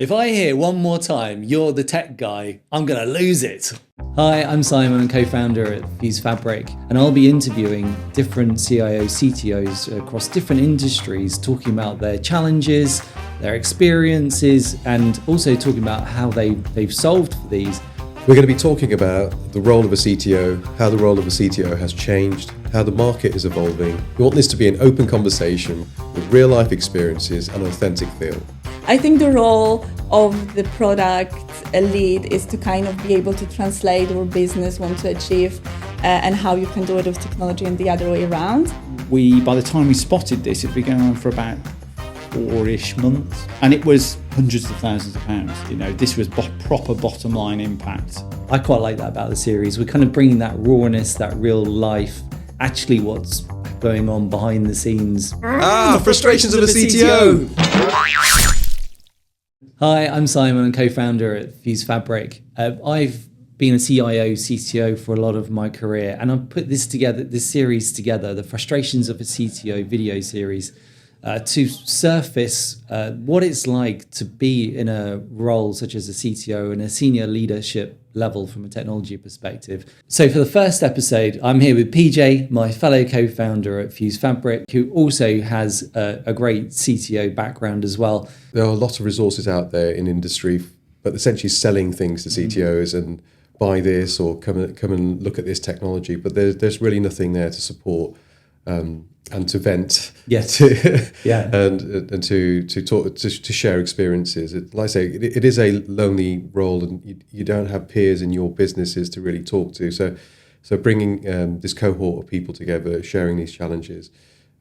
If I hear one more time, you're the tech guy, I'm going to lose it. Hi, I'm Simon, co-founder at fusefabric, and I'll be interviewing different CIOs, CTOs across different industries, talking about their challenges, their experiences, and also talking about how they've solved these. We're going to be talking about the role of a CTO, how the role of a CTO has changed, how the market is evolving. We want this to be an open conversation with real life experiences and authentic feel. I think the role of the product lead is to kind of be able to translate what business want to achieve and how you can do it with technology and the other way around. By the time we spotted this, it'd been going on for about 4-ish months, and it was hundreds of thousands of pounds. This was proper bottom line impact. I quite like that about the series. We're kind of bringing that rawness, that real life, actually what's going on behind the scenes. Frustrations of a CTO. Hi, I'm Simon, co-founder at fusefabric. I've been a CIO, CTO for a lot of my career, and I've put this series together, the Frustrations of a CTO video series, to surface what it's like to be in a role such as a CTO and a senior leadership level from a technology perspective. So for the first episode, I'm here with PJ, my fellow co-founder at fusefabric, who also has a great CTO background as well. There are a lot of resources out there in industry, but essentially selling things to CTOs and buy this or come and look at this technology, but there's really nothing there to support and to vent, and to talk, to share experiences. Like I say, it is a lonely role, and you don't have peers in your businesses to really talk to. So bringing this cohort of people together, sharing these challenges,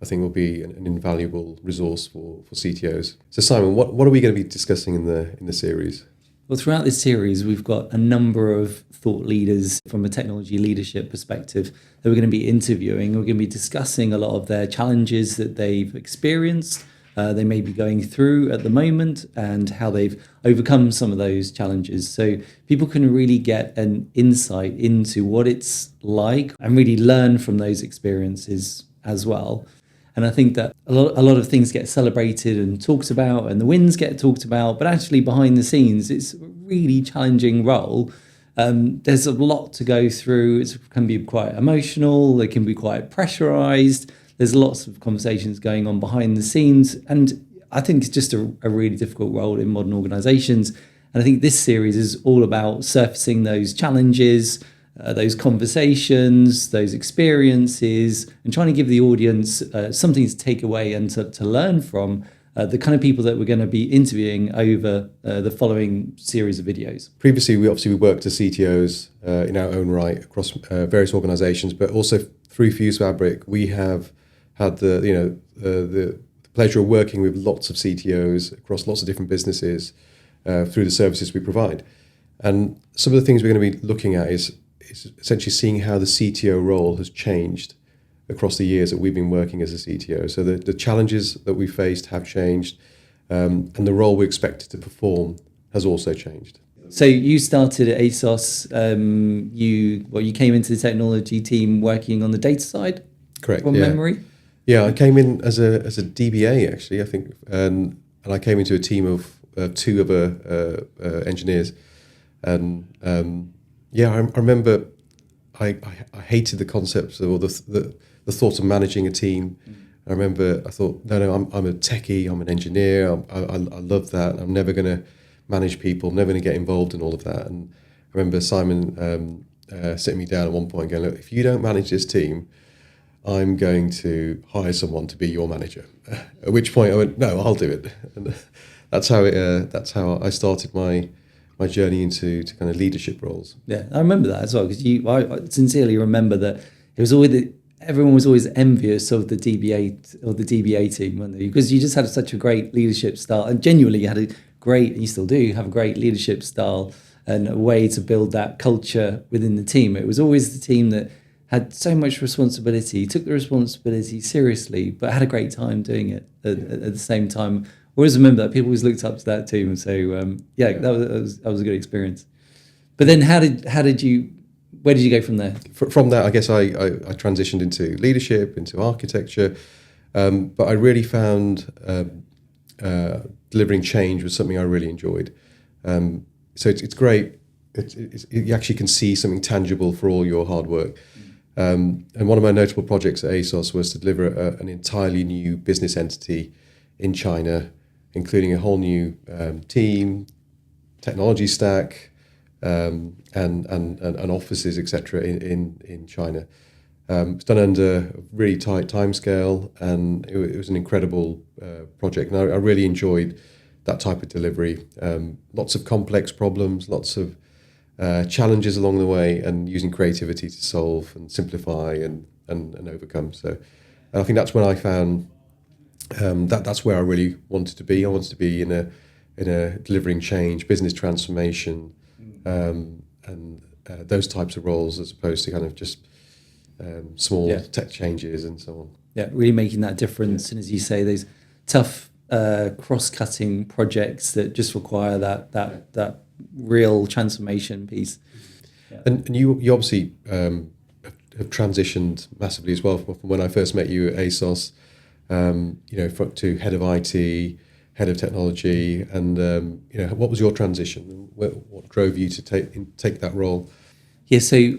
I think will be an invaluable resource for CTOs. So Simon, what are we going to be discussing in the series? Well, throughout this series, we've got a number of thought leaders from a technology leadership perspective that we're going to be interviewing. We're going to be discussing a lot of their challenges that they've experienced, they may be going through at the moment, and how they've overcome some of those challenges. So people can really get an insight into what it's like and really learn from those experiences as well. And I think that a lot of things get celebrated and talked about, and the wins get talked about, but actually behind the scenes, it's a really challenging role. There's a lot to go through. It can be quite emotional. It can be quite pressurized. There's lots of conversations going on behind the scenes. And I think it's just a really difficult role in modern organizations. And I think this series is all about surfacing those challenges, those conversations, those experiences, and trying to give the audience something to take away and to learn from the kind of people that we're going to be interviewing over the following series of videos. Previously, we worked as CTOs in our own right across various organizations, but also through fusefabric, we have had the pleasure of working with lots of CTOs across lots of different businesses through the services we provide. And some of the things we're going to be looking at is essentially seeing how the CTO role has changed across the years that we've been working as a CTO. So the challenges that we faced have changed, and the role we expected to perform has also changed. So you started at ASOS. You came into the technology team working on the data side. Correct. From memory. Yeah, I came in as a DBA actually, I think, and I came into a team of 2 other engineers, and I remember I hated the concept or the thought of managing a team. I remember I thought, no, I'm a techie, I'm an engineer, I love that. I'm never going to manage people, never going to get involved in all of that. And I remember Simon sitting me down at one point going, look, if you don't manage this team, I'm going to hire someone to be your manager. At which point I went, no, I'll do it. And that's how I started my journey into kind of leadership roles. Yeah, I remember that as well, because I sincerely remember that it was always everyone was always envious of the DBA or the DBA team, weren't they? Because you just had such a great leadership style, and genuinely you had a great, and you still do have a great leadership style and a way to build that culture within the team. It was always the team that had so much responsibility, took the responsibility seriously, but had a great time doing it at the same time. I always remember that people always looked up to that team, so that was a good experience. But then, where did you go from there? From that, I guess I transitioned into leadership, into architecture, but I really found delivering change was something I really enjoyed. So it's great. You actually can see something tangible for all your hard work. And one of my notable projects at ASOS was to deliver an entirely new business entity in China, including a whole new team, technology stack, and offices, etc. in China. It's done under a really tight timescale, and it was an incredible project. And I really enjoyed that type of delivery. Lots of complex problems, lots of challenges along the way, and using creativity to solve and simplify and overcome. So I think that's when I found that's where I really wanted to be. I wanted to be in a delivering change, business transformation, and those types of roles, as opposed to kind of just small tech changes and so on. Yeah, really making that difference. And as you say, those tough cross-cutting projects that just require that real transformation piece. Yeah. And you obviously have transitioned massively as well from when I first met you at ASOS, to head of IT, head of technology, and what was your transition? What drove you to take that role? Yeah, so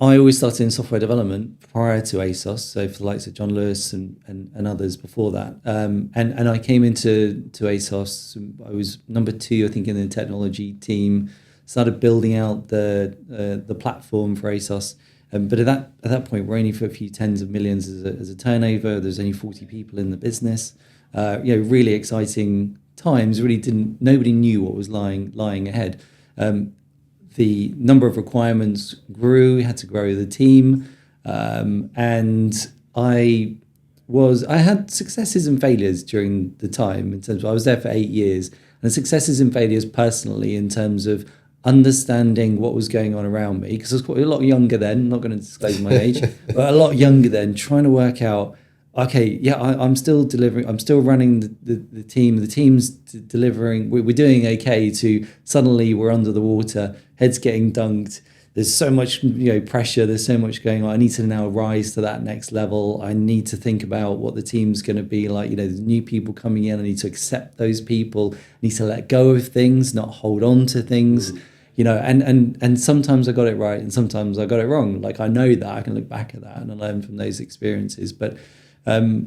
I always started in software development prior to ASOS, so for the likes of John Lewis and others before that. And I came into ASOS, I was number 2, I think, in the technology team, started building out the platform for ASOS. But at that point, we're only for a few tens of millions as a turnover. There's only 40 people in the business. Really exciting times. Nobody knew what was lying ahead. The number of requirements grew. We had to grow the team, and I had successes and failures during the time. In terms of, I was there for 8 years, and successes and failures personally in terms of understanding what was going on around me, because I was quite a lot younger then. I'm not going to disclose my age, but a lot younger then, trying to work out. Okay, yeah, I'm still delivering. I'm still running the team. The team's delivering. We're doing okay. To suddenly we're under the water, heads getting dunked. There's so much pressure. There's so much going on. I need to now rise to that next level. I need to think about what the team's going to be like. There's new people coming in. I need to accept those people. I need to let go of things, not hold on to things. And sometimes I got it right, and sometimes I got it wrong. Like, I know that I can look back at that and I learn from those experiences, but.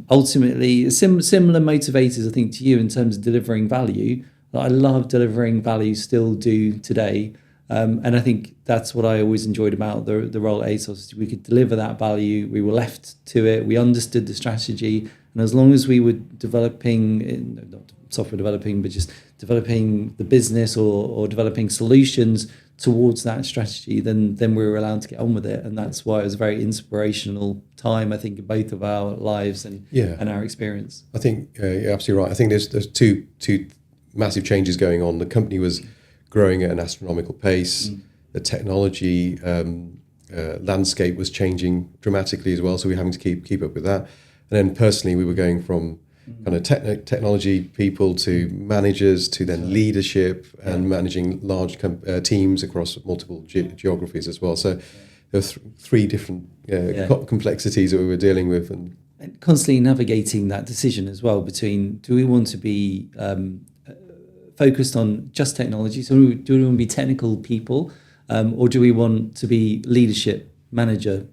Ultimately, similar motivators, I think, to you in terms of delivering value. I love delivering value, still do today. And I think that's what I always enjoyed about the role at ASOS. We could deliver that value. We were left to it. We understood the strategy. And as long as we were developing, not software developing, but just developing the business or developing solutions towards that strategy, then we were allowed to get on with it. And that's why it was a very inspirational time, I think, in both of our lives and our experience. I think you're absolutely right. I think there's two massive changes going on. The company was growing at an astronomical pace. The technology landscape was changing dramatically as well, so we were having to keep up with that. And then personally, we were going from kind of technology people to managers to then leadership and managing large teams across multiple geographies as well. So there were 3 different complexities that we were dealing with, and constantly navigating that decision as well between, do we want to be focused on just technology? So do we want to be technical people, or do we want to be leadership manager,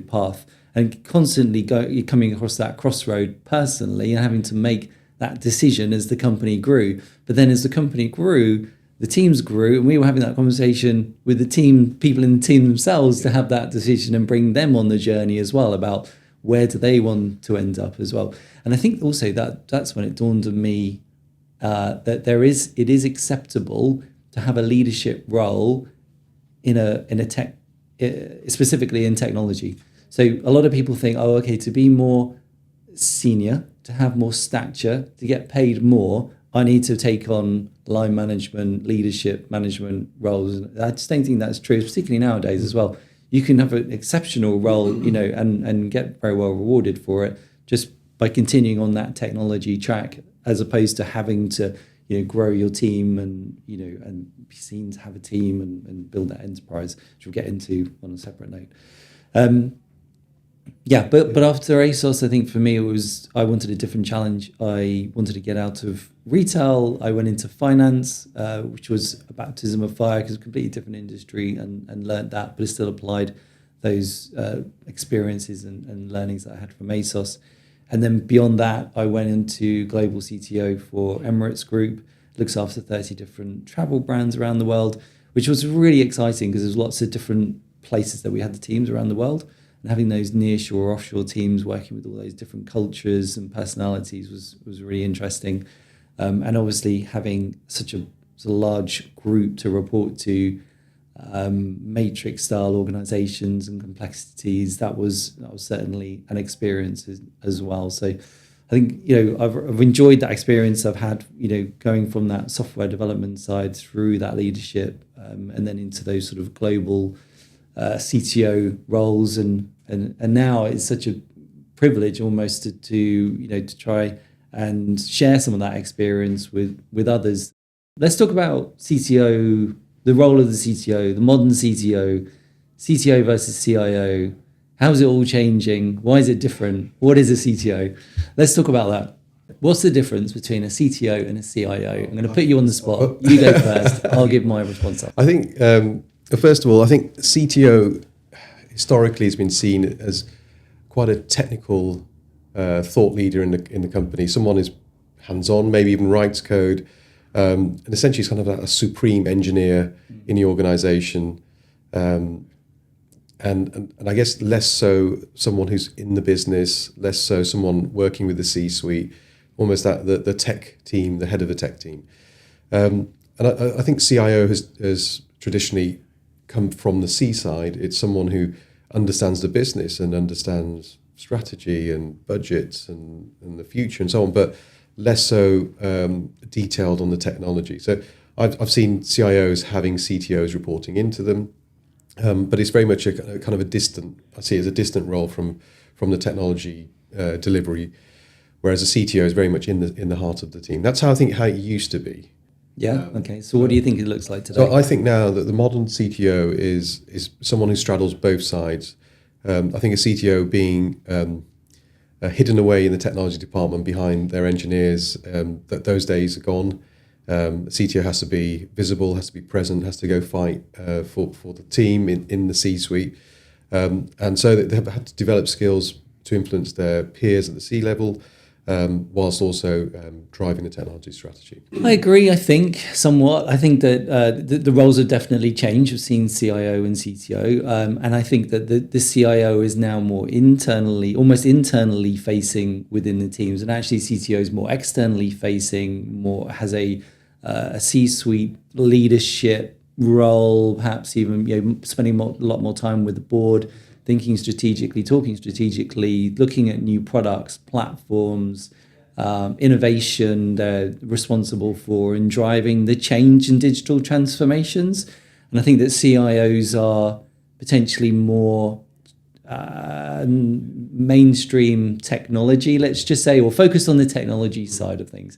path? And constantly coming across that crossroad personally and having to make that decision as the company grew. But then as the company grew, the teams grew, and we were having that conversation with the team, people in the team themselves, to have that decision and bring them on the journey as well about where do they want to end up as well. And I think also that's when it dawned on me that it is acceptable to have a leadership role in a tech, specifically in technology. So a lot of people think, to be more senior, to have more stature, to get paid more, I need to take on line management, leadership, management roles. I just don't think that's true, particularly nowadays as well. You can have an exceptional role, and get very well rewarded for it just by continuing on that technology track, as opposed to having to, grow your team and be seen to have a team and build that enterprise, which we'll get into on a separate note. Yeah, but after ASOS, I think for me I wanted a different challenge. I wanted to get out of retail. I went into finance, which was a baptism of fire because it's a completely different industry, and learned that, but it still applied those experiences and learnings that I had from ASOS. And then beyond that, I went into global CTO for Emirates Group, looks after 30 different travel brands around the world, which was really exciting because there's lots of different places that we had the teams around the world. And having those nearshore or offshore teams working with all those different cultures and personalities was really interesting. And obviously having such a large group to report to, matrix style organizations and complexities, that was certainly an experience as well. So I think, I've enjoyed that experience I've had, going from that software development side through that leadership, and then into those sort of global CTO roles, and now it's such a privilege almost to try and share some of that experience with others. Let's talk about CTO, the role of the CTO, the modern CTO versus CIO. How's it all changing? Why is it different? What is a CTO? Let's talk about that. What's the difference between a CTO and a CIO? I'm going to put you on the spot. You go first. I'll give my response up. I think, first of all, I think CTO historically has been seen as quite a technical thought leader in the company. Someone who's hands-on, maybe even writes code, and essentially is kind of a supreme engineer in the organization. And I guess less so someone who's in the business, less so someone working with the C-suite, almost that the tech team, the head of the tech team. And I think CIO has traditionally come from the C side. It's someone who understands the business and understands strategy and budgets and the future and so on, but less so detailed on the technology. So I've seen CIOs having CTOs reporting into them. But it's very much a kind of a distant, I see it as a distant role from the technology delivery, whereas a CTO is very much in the heart of the team. That's how it used to be. Yeah. Okay. So what do you think it looks like today? So I think now that the modern CTO is someone who straddles both sides. I think a CTO being hidden away in the technology department behind their engineers, that those days are gone. CTO has to be visible, has to be present, has to go fight for the team in the C-suite. And so they have had to develop skills to influence their peers at the C-level, whilst also driving the technology strategy. I agree, I think, somewhat. I think that the roles have definitely changed. We've seen CIO and CTO. And I think that the CIO is now more almost internally facing within the teams. And actually CTO is more externally facing, has a C-suite leadership role, perhaps even spending a lot more time with the board, thinking strategically, talking strategically, looking at new products, platforms, innovation they're responsible for, and driving the change in digital transformations. And I think that CIOs are potentially more mainstream technology, let's just say, or focused on the technology side of things.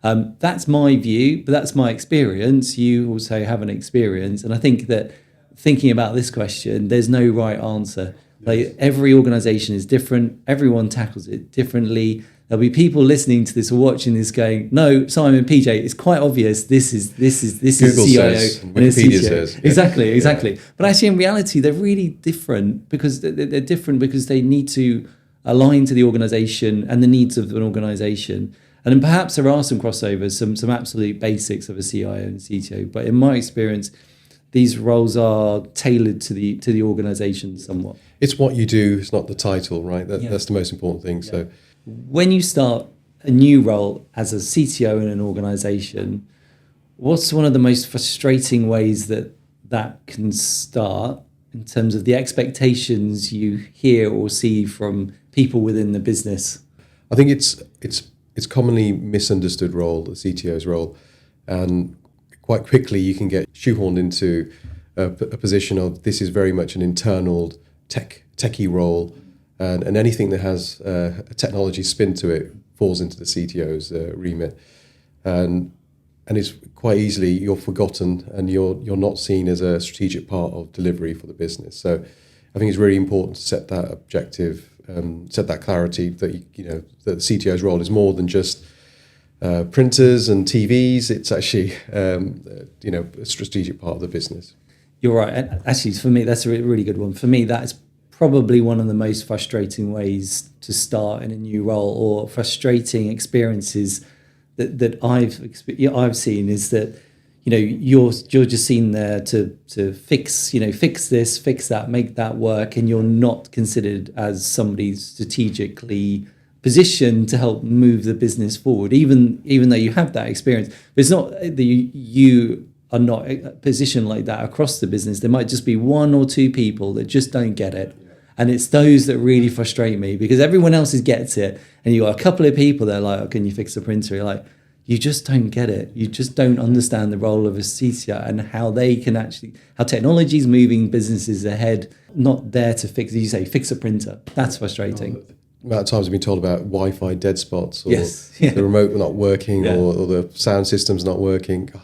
That's my view, but that's my experience. You also have an experience. And I think that thinking about this question, there's no right answer. Like, every organization is different. Everyone tackles it differently. There'll be people listening to this or watching this going, no, Simon, PJ, it's quite obvious. This is Google CIO says, and Wikipedia CTO. says. Yeah. Exactly. Yeah. But actually, in reality, they're really different because they're different because they need to align to the organization and the needs of an organization. And then perhaps there are some crossovers, some absolute basics of a CIO and CTO. But in my experience, these roles are tailored to the organization somewhat. It's what you do, it's not the title, right? That's the most important thing. Yeah. So when you start a new role as a CTO in an organization, what's one of the most frustrating ways that can start in terms of the expectations you hear or see from people within the business? I think it's commonly misunderstood role, the CTO's role, and quite quickly you can get shoehorned into a position of this is very much an internal techie role, and anything that has a technology spin to it falls into the CTO's remit, and it's quite easily you're forgotten and you're not seen as a strategic part of delivery for the business. So I think it's really important to set that objective, set that clarity that that the CTO's role is more than just printers and TVs. It's actually a strategic part of the business. You're right. And actually, for me, that's a really good one. For me, that is probably one of the most frustrating ways to start in a new role, or frustrating experiences that I've seen, is that you're just seen there to fix this, fix that, make that work, and you're not considered as somebody strategically positioned to help move the business forward, even though you have that experience. But it's not that you are not positioned like that across the business. There might just be one or two people that just don't get it. And it's those that really frustrate me, because everyone else gets it. And you got a couple of people that are like, oh, can you fix the printer? You're like, you just don't get it. You just don't understand the role of a CTO and how technology is moving businesses ahead, not there to fix, as you say, fix a printer. That's frustrating. Amount of times I've been told about Wi-Fi dead spots, or the remote not working, or the sound system's not working. God,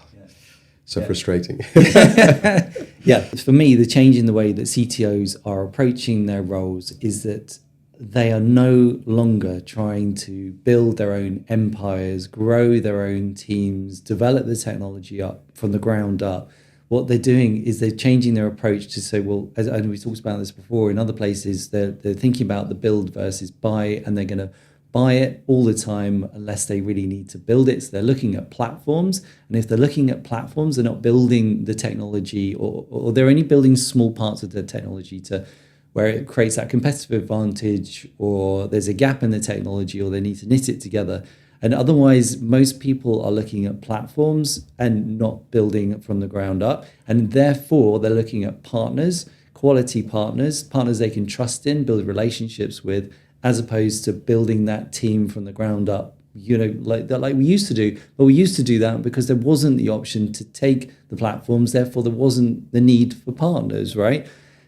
frustrating. For me, the change in the way that CTOs are approaching their roles is that they are no longer trying to build their own empires, grow their own teams, develop the technology up from the ground up. What they're doing is they're changing their approach to say, well, and we talked about this before in other places, they're thinking about the build versus buy, and they're going to buy it all the time unless they really need to build it. So they're looking at platforms, and if they're looking at platforms, they're not building the technology, or they're only building small parts of the technology to where it creates that competitive advantage, or there's a gap in the technology, or they need to knit it together. And otherwise, most people are looking at platforms and not building from the ground up. And therefore, they're looking at partners, quality partners they can trust in, build relationships with, as opposed to building that team from the ground up, like we used to do. But we used to do that because there wasn't the option to take the platforms. Therefore, there wasn't the need for partners, right?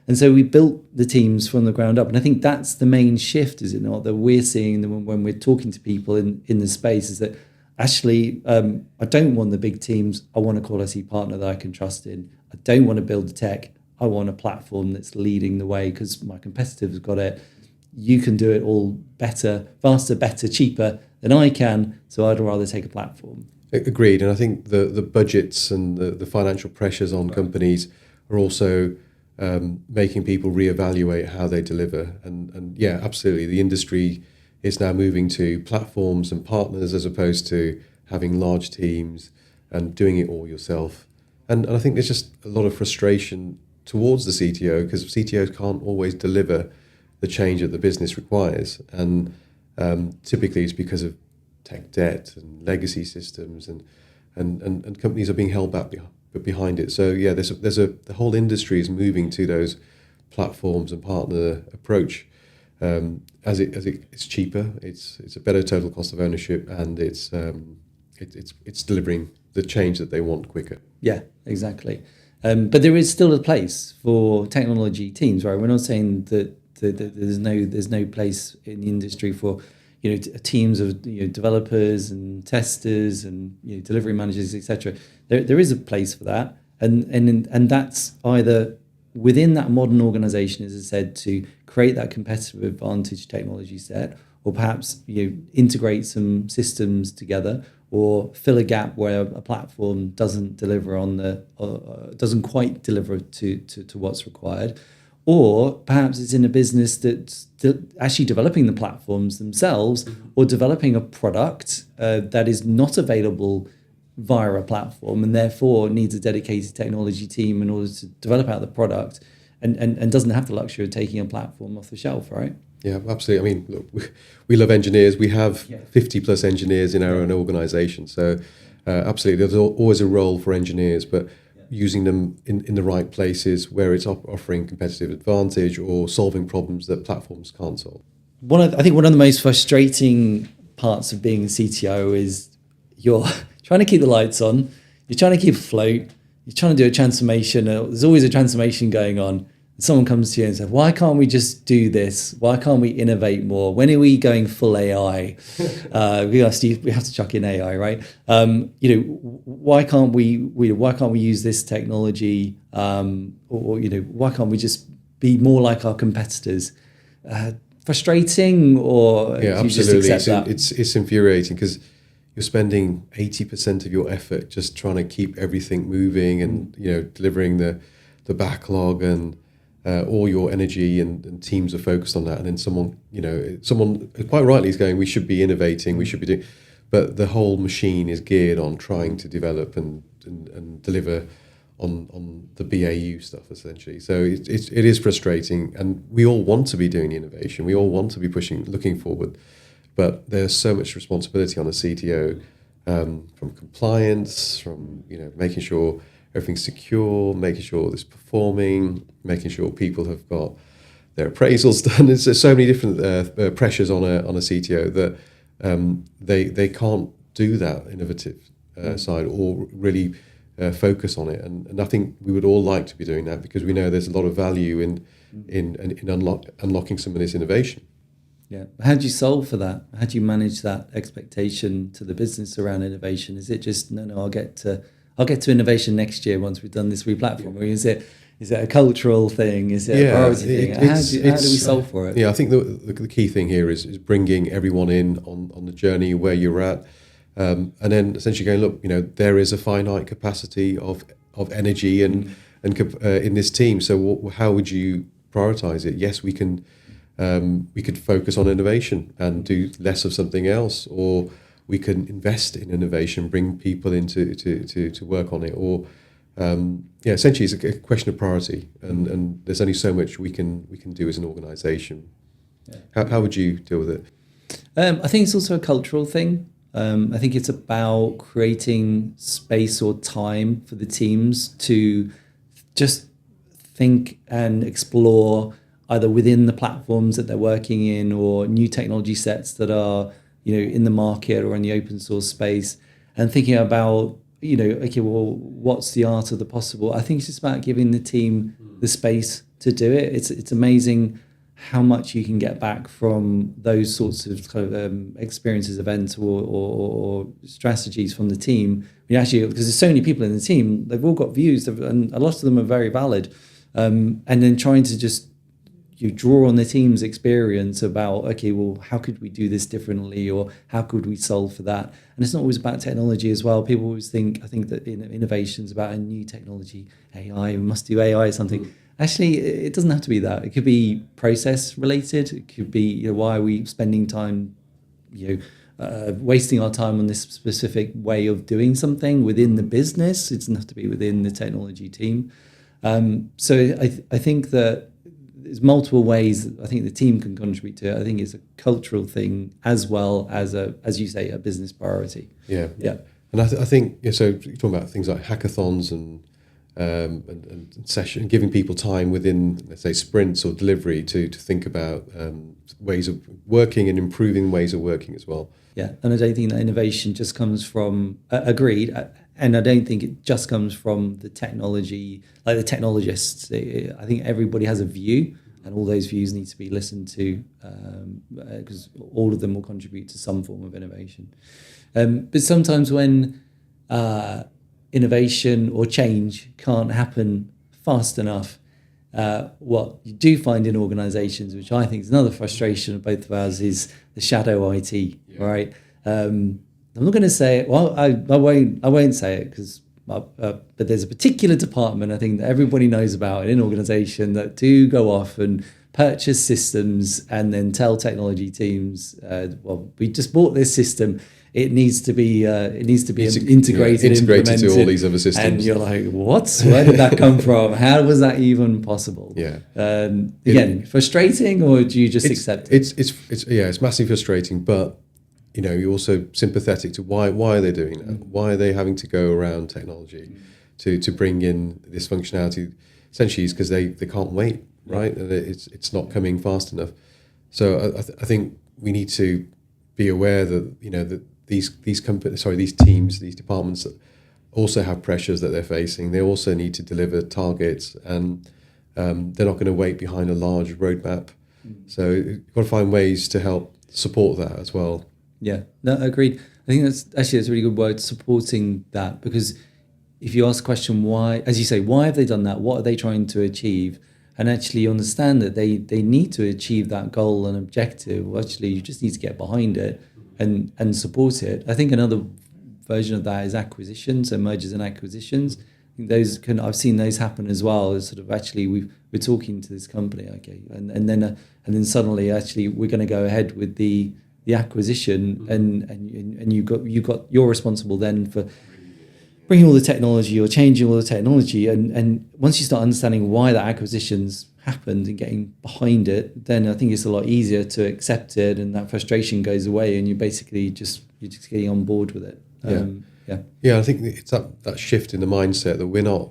And so we built the teams from the ground up. And I think that's the main shift, is it not, that we're seeing when we're talking to people in the space, is that actually, I don't want the big teams. I want a quality partner that I can trust in. I don't want to build the tech. I want a platform that's leading the way, because my competitors have got it. You can do it all better, faster, better, cheaper than I can. So I'd rather take a platform. Agreed. And I think the budgets and the financial pressures on companies are also making people reevaluate how they deliver. And yeah, absolutely. The industry is now moving to platforms and partners, as opposed to having large teams and doing it all yourself. And I think there's just a lot of frustration towards the CTO, because CTOs can't always deliver the change that the business requires. And typically it's because of tech debt and legacy systems, and companies are being held back behind it. So yeah, the whole industry is moving to those platforms and partner approach, as it's cheaper, it's a better total cost of ownership, and it's delivering the change that they want quicker. Yeah, exactly. But there is still a place for technology teams, right? We're not saying that there's no place in the industry for teams of developers and testers and delivery managers, etc. There is a place for that, and that's either within that modern organization, as I said, to create that competitive advantage technology set, or perhaps integrate some systems together, or fill a gap where a platform doesn't deliver doesn't quite deliver to what's required. Or perhaps it's in a business that's actually developing the platforms themselves, or developing a product that is not available via a platform, and therefore needs a dedicated technology team in order to develop out the product, and doesn't have the luxury of taking a platform off the shelf, right? Yeah, absolutely. I mean, look, we love engineers. We have 50 plus engineers in our own organization. So absolutely, there's always a role for engineers, but using them in the right places where it's offering competitive advantage or solving problems that platforms can't solve. I think one of the most frustrating parts of being a CTO is you're trying to keep the lights on, you're trying to keep afloat, you're trying to do a transformation. There's always a transformation going on. Someone comes to you and says, why can't we just do this? Why can't we innovate more? When are we going full AI? We have to chuck in AI, right? Why can't we use this technology? Or why can't we just be more like our competitors. Frustrating, or Yeah, do you just absolutely. accept that? It's infuriating because you're spending 80% of your effort just trying to keep everything moving and delivering the backlog, and all your energy and teams are focused on that. And then someone quite rightly is going, we should be innovating, we should be doing, but the whole machine is geared on trying to develop and deliver on the BAU stuff, essentially. So it is frustrating, and we all want to be doing innovation. We all want to be looking forward, but there's so much responsibility on a CTO, from compliance, from making sure everything's secure, making sure it's performing, making sure people have got their appraisals done. There's so many different pressures on a CTO that they can't do that innovative side or really focus on it. And I think we would all like to be doing that, because we know there's a lot of value in unlocking some of this innovation. Yeah. How do you solve for that? How do you manage that expectation to the business around innovation? Is it just no? I'll get to innovation next year once we've done this replatform, or is it a cultural thing? Is it a priority thing? How do we solve for it? Yeah, I think the key thing here is bringing everyone in on the journey where you're at, and then essentially going, look, there is a finite capacity of energy and in this team. So how would you prioritize it? Yes, we could focus on innovation and do less of something else, or we can invest in innovation, bring people into to work on it, or essentially it's a question of priority, and there's only so much we can do as an organisation. Yeah. How would you deal with it? I think it's also a cultural thing. I think it's about creating space or time for the teams to just think and explore, either within the platforms that they're working in or new technology sets that are in the market or in the open source space, and thinking about okay, well, what's the art of the possible? I think it's just about giving the team the space to do it. It's amazing how much you can get back from those sorts of kind of experiences, events, or strategies from the team. Because there's so many people in the team, they've all got views, and a lot of them are very valid. And then trying to just you draw on the team's experience about, okay, well, how could we do this differently, or how could we solve for that? And it's not always about technology as well. People always I think that innovation's about a new technology, AI, we must do AI or something. Actually, it doesn't have to be that. It could be process related. It could be, why are we spending time, wasting our time on this specific way of doing something within the business. It doesn't have to be within the technology team. So I think that there's multiple ways I think the team can contribute to it. I think it's a cultural thing as well as as you say, a business priority. Yeah. And I think so. You're talking about things like hackathons and session, giving people time within, let's say, sprints or delivery to think about ways of working and improving ways of working as well. Yeah, and I don't think that innovation just comes from agreed. And I don't think it just comes from the technology, like the technologists. I think everybody has a view, and all those views need to be listened to, because all of them will contribute to some form of innovation. But sometimes when innovation or change can't happen fast enough, what you do find in organisations, which I think is another frustration of both of ours, is the shadow IT, right? I'm not going to say it. Well, I won't say it because, but there's a particular department I think that everybody knows about in an organisation that do go off and purchase systems and then tell technology teams, well, we just bought this system. It needs to be integrated to all these other systems. And you're like, what? Where did that come from? How was that even possible? Yeah. Again, frustrating, or do you just accept it? It's massively frustrating, but you're also sympathetic to why are they doing that? Why are they having to go around technology to bring in this functionality? Essentially, it's because they can't wait, right? And it's not coming fast enough. So I think we need to be aware that that these companies, these teams, these departments also have pressures that they're facing. They also need to deliver targets, and they're not going to wait behind a large roadmap. So you've got to find ways to help support that as well. Yeah, no, agreed. I think that's a really good word, supporting that, because if you ask the question why, as you say, why have they done that? What are they trying to achieve? and actually understand that they need to achieve that goal and objective. Well, actually, you just need to get behind it and support it. I think another version of that is acquisitions and mergers and acquisitions. I think I've seen those happen as well. It's sort of actually we're talking to this company, okay, and then suddenly actually we're going to go ahead with the acquisition, and you're responsible then for bringing all the technology or changing all the technology, and once you start understanding why that acquisition's happened and getting behind it, then I think it's a lot easier to accept it, and that frustration goes away, and you're basically just getting on board with it. I think it's that shift in the mindset that we're not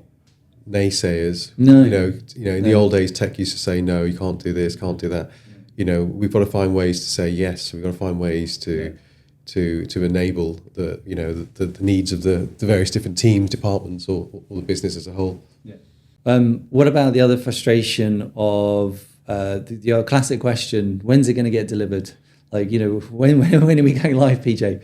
naysayers. No. In the old days, tech used to say, no, you can't do this, can't do that. We've got to find ways to say yes. We've got to find ways to enable the needs of the various different teams, departments, or the business as a whole. Yeah. What about the other frustration of the classic question? When's it going to get delivered? Like, when are we going live, PJ?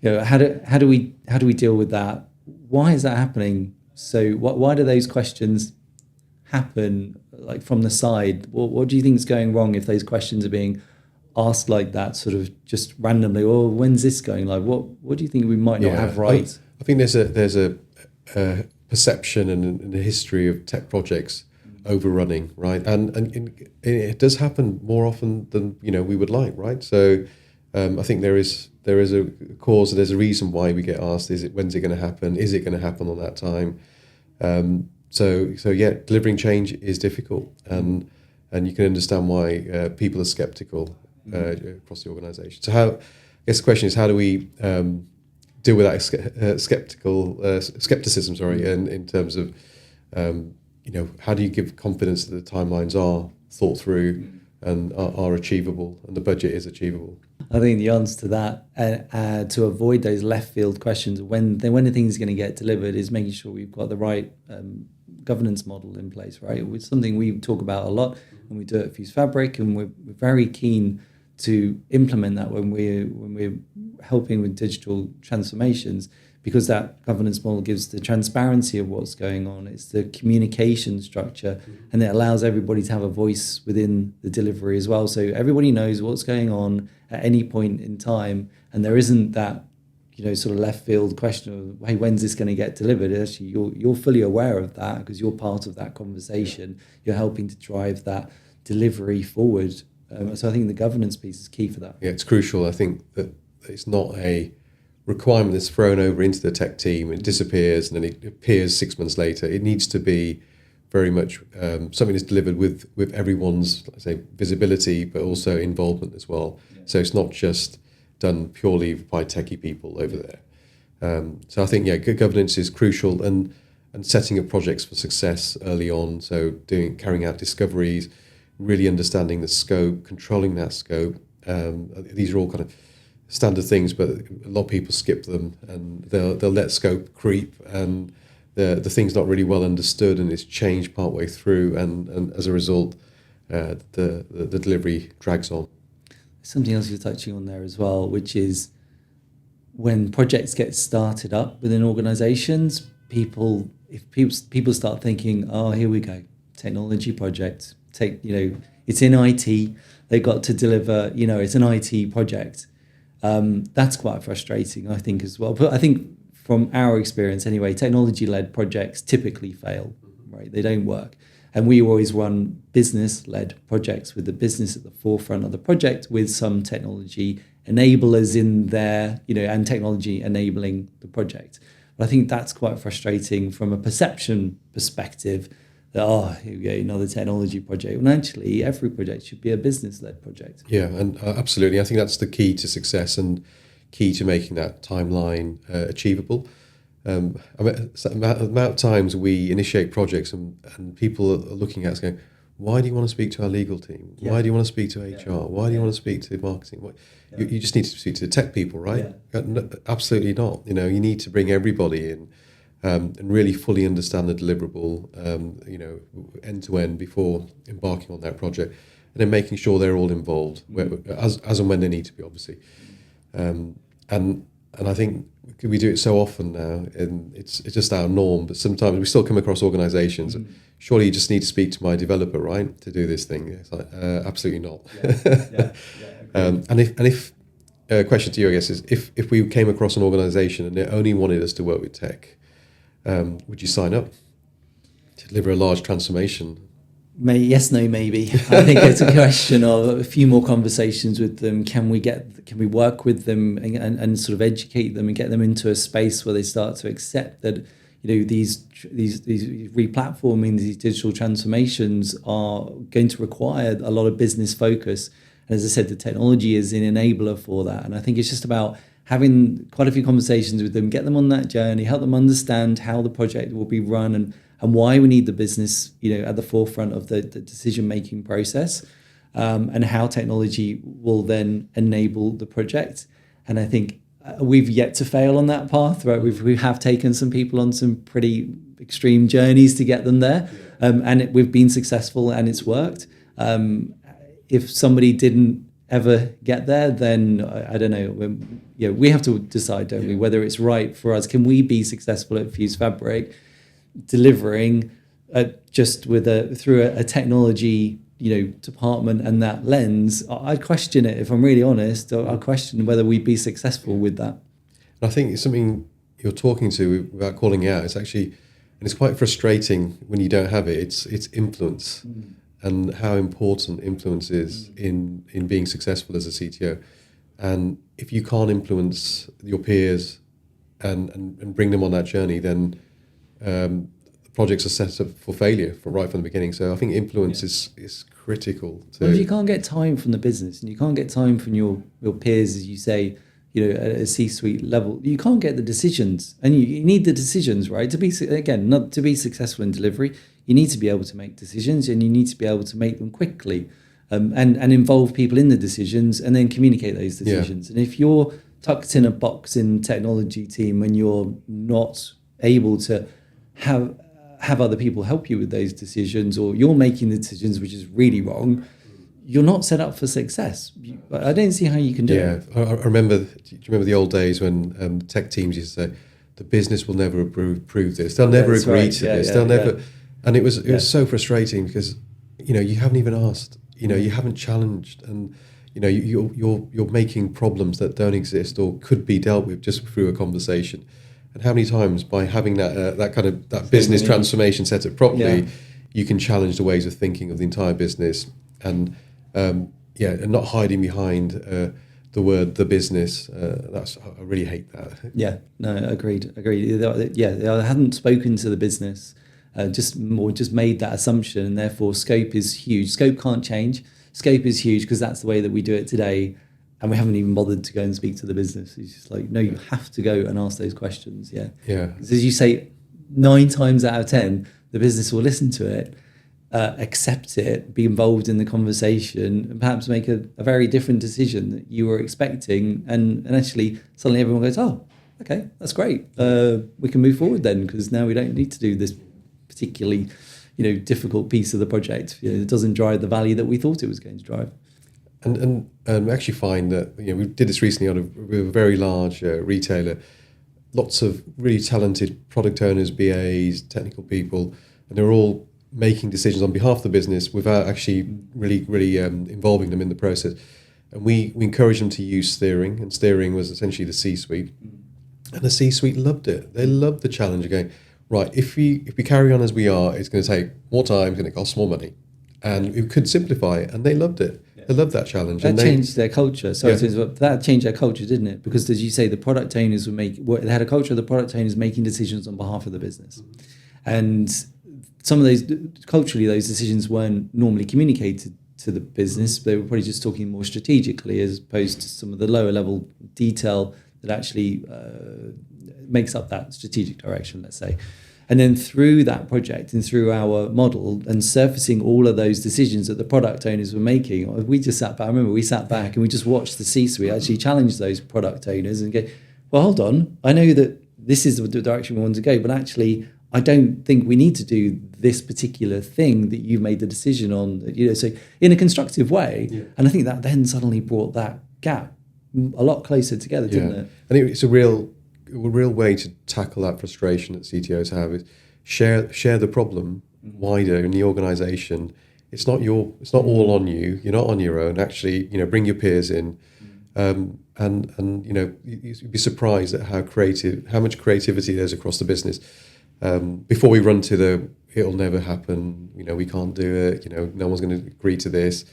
How do we deal with that? Why is that happening? So why do those questions happen, like from the side? What do you think is going wrong if those questions are being asked like that, sort of just randomly? Or when's this going live? What do you think we might not have right? I think there's a perception and a history of tech projects overrunning, right? And it does happen more often than we would like, right? So I think there is a cause, there's a reason why we get asked, when's it going to happen? Is it going to happen on that time? So delivering change is difficult, and you can understand why people are skeptical across the organisation. So I guess the question is, how do we deal with that skepticism? In terms of how do you give confidence that the timelines are thought through and are achievable, and the budget is achievable? I think the answer to that, to avoid those left field questions, when the thing's going to get delivered, is making sure we've got the right governance model in place, right? It's something we talk about a lot, and we do it at fusefabric, and we're very keen to implement that when we're helping with digital transformations, because that governance model gives the transparency of what's going on. It's the communication structure, and it allows everybody to have a voice within the delivery as well. So everybody knows what's going on at any point in time, and there isn't that sort of left field question of, hey, when's this going to get delivered? Actually, you're fully aware of that because you're part of that conversation. You're helping to drive that delivery forward. So I think the governance piece is key for that. Yeah, it's crucial. I think that it's not a requirement that's thrown over into the tech team, it disappears, and then it appears 6 months later. It needs to be very much something that's delivered with everyone's, let's say, visibility, but also involvement as well. Yeah. So it's not just done purely by techie people over there. So I think, good governance is crucial, and setting up projects for success early on. So carrying out discoveries, really understanding the scope, controlling that scope. These are all kind of standard things, but a lot of people skip them, and they'll let scope creep, and the thing's not really well understood, and it's changed partway through, and as a result, the delivery drags on. Something else you're touching on there as well, which is when projects get started up within organisations, if people start thinking, oh, here we go, technology project, it's in IT, they've got to deliver, it's an IT project. That's quite frustrating, I think, as well. But I think from our experience anyway, technology-led projects typically fail, right? They don't work. And we always run business-led projects with the business at the forefront of the project, with some technology enablers in there, and technology enabling the project. But I think that's quite frustrating from a perception perspective, that, here we go, another technology project. And actually, every project should be a business-led project. Yeah, and absolutely. I think that's the key to success and key to making that timeline achievable. The amount of times we initiate projects and people are looking at us going, why do you want to speak to our legal team? Yeah. Why do you want to speak to HR? Why do you want to speak to marketing? You just need to speak to the tech people, right? Yeah. No, absolutely not. You need to bring everybody in. And really fully understand the deliverable, end to end before embarking on that project, and then making sure they're all involved, as and when they need to be, obviously. And I think we do it so often now, and it's just our norm. But sometimes we still come across organisations that surely you just need to speak to my developer, right, to do this thing. It's like, absolutely not. And if question to you, I guess, is if we came across an organisation and they only wanted us to work with tech, would you sign up to deliver a large transformation? Yes, no, maybe. I think it's a question of a few more conversations with them. Can we work with them and sort of educate them and get them into a space where they start to accept that, these replatforming, these digital transformations are going to require a lot of business focus. And as I said, the technology is an enabler for that. And I think it's just about having quite a few conversations with them, get them on that journey, help them understand how the project will be run and why we need the business, at the forefront of the decision-making process, and how technology will then enable the project. And I think we've yet to fail on that path, right? We have taken some people on some pretty extreme journeys to get them there, and we've been successful and it's worked. If somebody didn't ever get there, then I don't know. We have to decide, don't we, whether it's right for us. Can we be successful at fusefabric, delivering just through a technology department and that lens? I'd question it, if I'm really honest. I'd question whether we'd be successful with that. And I think it's something you're talking to without calling it out. It's actually, and it's quite frustrating when you don't have it. It's influence, and how important influence is in being successful as a CTO. And if you can't influence your peers and bring them on that journey, then the projects are set up for failure right from the beginning. So I think influence is critical. Well, if you can't get time from the business and you can't get time from your peers, as you say, at a C-suite level, you can't get the decisions, and you need the decisions, right? To be successful in delivery, you need to be able to make decisions, and you need to be able to make them quickly, and involve people in the decisions, and then communicate those decisions. And if you're tucked in a box in technology team and you're not able to have other people help you with those decisions, or you're making the decisions, which is really wrong, you're not set up for success. I don't see how you can do it. I remember. Do you remember the old days when tech teams used to say, "The business will never approve this. They'll never agree to this. They'll never." And it was so frustrating because you haven't even asked. You haven't challenged, and you're making problems that don't exist or could be dealt with just through a conversation. And how many times by having that business transformation set up properly, you can challenge the ways of thinking of the entire business, and and not hiding behind the word "the business." I really hate that. Yeah, no, agreed. Yeah, I hadn't spoken to the business, just made that assumption, and therefore scope is huge. Scope can't change. Scope is huge because that's the way that we do it today. And we haven't even bothered to go and speak to the business. It's just like, no, you have to go and ask those questions. Yeah. As you say, 9 times out of 10, the business will listen to it, accept it, be involved in the conversation, and perhaps make a very different decision that you were expecting. And actually, suddenly everyone goes, oh, okay, that's great. We can move forward then, because now we don't need to do this particularly, difficult piece of the project. It doesn't drive the value that we thought it was going to drive. And we actually find that we did this recently with a very large retailer. Lots of really talented product owners, BAs, technical people, and they're all making decisions on behalf of the business without actually really involving them in the process. And we encouraged them to use steering, and steering was essentially the C-suite. And the C-suite loved it. They loved the challenge of going, right, if we carry on as we are, it's going to take more time, it's going to cost more money. And we could simplify it, and they loved it. They loved that challenge. That changed their culture. That changed their culture, didn't it? Because, as you say, the product owners they had a culture of the product owners making decisions on behalf of the business. And some of those, culturally, those decisions weren't normally communicated to the business. They were probably just talking more strategically, as opposed to some of the lower level detail that actually makes up that strategic direction, let's say. And then through that project and through our model and surfacing all of those decisions that the product owners were making, we just sat back. I remember we sat back and we just watched the C-suite actually challenge those product owners and go, well, hold on. I know that this is the direction we want to go, but actually, I don't think we need to do this particular thing that you've made the decision on. So in a constructive way. Yeah. And I think that then suddenly brought that gap a lot closer together, didn't it? And it's a real way to tackle that frustration that CTOs have is share the problem wider in the organisation, it's not all on you. You're not on your own. Actually, bring your peers in, and you'd be surprised at how much creativity there's across the business. Before we run to it'll never happen. We can't do it. No one's going to agree to this.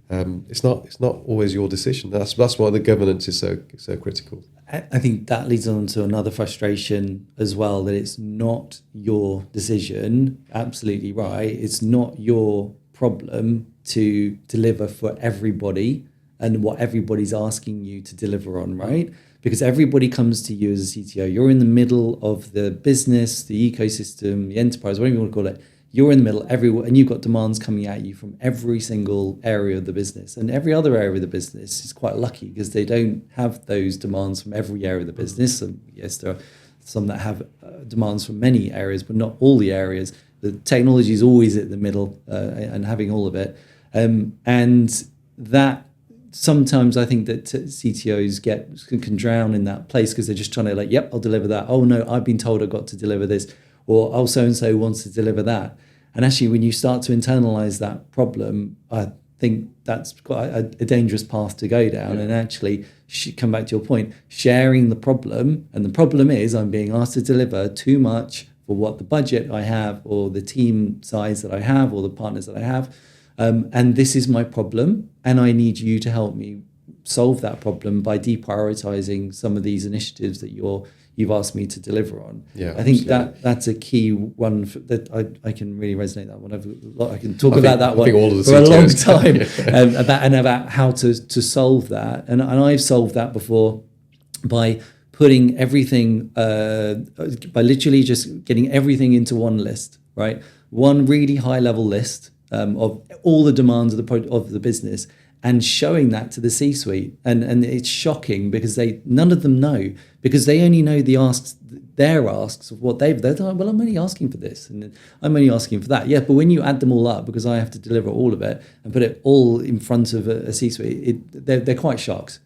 It's not always your decision. That's why the governance is so critical. I think that leads on to another frustration as well, that it's not your decision. Absolutely right. It's not your problem to deliver for everybody and what everybody's asking you to deliver on, right? Because everybody comes to you as a CTO. You're in the middle of the business, the ecosystem, the enterprise, whatever you want to call it. You're in the middle, and you've got demands coming at you from every single area of the business. And every other area of the business is quite lucky because they don't have those demands from every area of the business. And yes, there are some that have demands from many areas, but not all the areas. The technology is always at the middle and having all of it. And that sometimes I think that CTOs can drown in that place because they're just trying to yep, I'll deliver that. Oh no, I've been told I've got to deliver this. Or, oh, so-and-so wants to deliver that. And actually, when you start to internalize that problem, I think that's quite a dangerous path to go down. Yeah. And actually, come back to your point, sharing the problem. And the problem is I'm being asked to deliver too much for what the budget I have or the team size that I have or the partners that I have. And this is my problem. And I need you to help me solve that problem by deprioritizing some of these initiatives that you've asked me to deliver on. Yeah, I think that's a key one that I can really resonate that one. I can talk about that one for a long time about how to solve that. And I've solved that before by putting everything, by literally just getting everything into one list, right? One really high level list of all the demands of the business, and showing that to the C-suite. And it's shocking because none of them know, because they only know their asks of what they're like, well, I'm only asking for this and I'm only asking for that. Yeah, but when you add them all up, because I have to deliver all of it and put it all in front of a C-suite, they're quite shocked.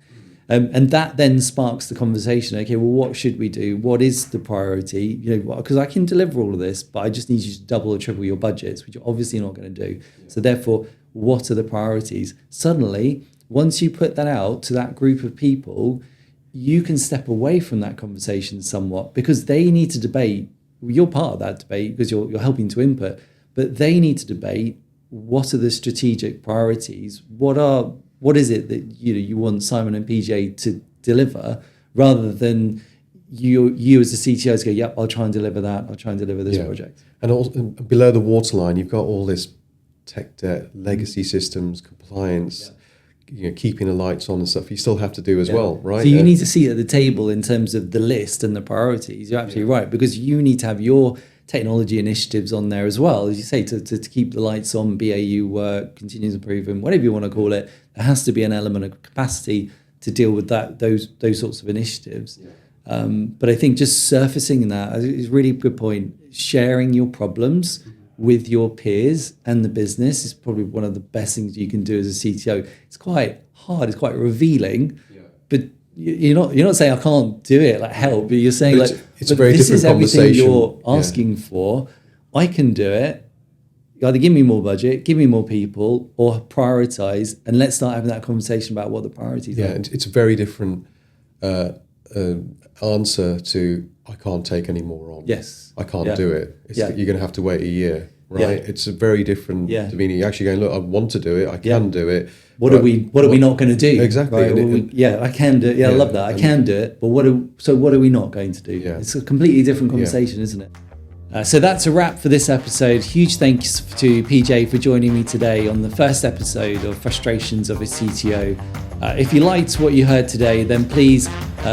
And that then sparks the conversation. Okay, well, what should we do? What is the priority? Because I can deliver all of this, but I just need you to double or triple your budgets, which you're obviously not going to do. Yeah. So therefore, what are the priorities? Suddenly, once you put that out to that group of people, you can step away from that conversation somewhat, because they need to debate. You're part of that debate because you're helping to input, but they need to debate what are the strategic priorities. What is it that you want Simon and PJ to deliver, rather than you as the CTO to go, yep, I'll try and deliver that. I'll try and deliver this project. And also, below the waterline, you've got all this tech debt, legacy systems, compliance, keeping the lights on and stuff. You still have to do as well, right? So you need to see at the table in terms of the list and the priorities. You're absolutely right, because you need to have your technology initiatives on there as well, as you say, to keep the lights on, BAU work, continuous improvement, whatever you want to call it. There has to be an element of capacity to deal with those sorts of initiatives. Yeah. But I think just surfacing that is really a good point. Sharing your problems with your peers and the business is probably one of the best things you can do as a CTO. It's quite hard, it's quite revealing, but you're not saying I can't do it, like help, but you're saying it's a very different conversation. This is everything you're asking for. I can do it. Either give me more budget, give me more people, or prioritize, and let's start having that conversation about what the priorities are. Yeah, it's a very different answer to I can't take any more on. Yes. I can't do it. You're going to have to wait a year, right? Yeah. It's a very different demeanor. You're actually going, look, I want to do it. I can do it. What are we not going to do? Exactly. Right? I can do it. Yeah, I love that. I can do it. But what are we not going to do? Yeah. It's a completely different conversation, isn't it? So that's a wrap for this episode. Huge thanks to PJ for joining me today on the first episode of Frustrations of a CTO. If you liked what you heard today, then please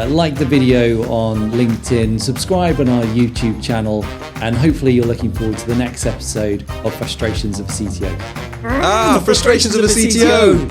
like the video on LinkedIn, subscribe on our YouTube channel, and hopefully you're looking forward to the next episode of Frustrations of a CTO. Frustrations of a CTO!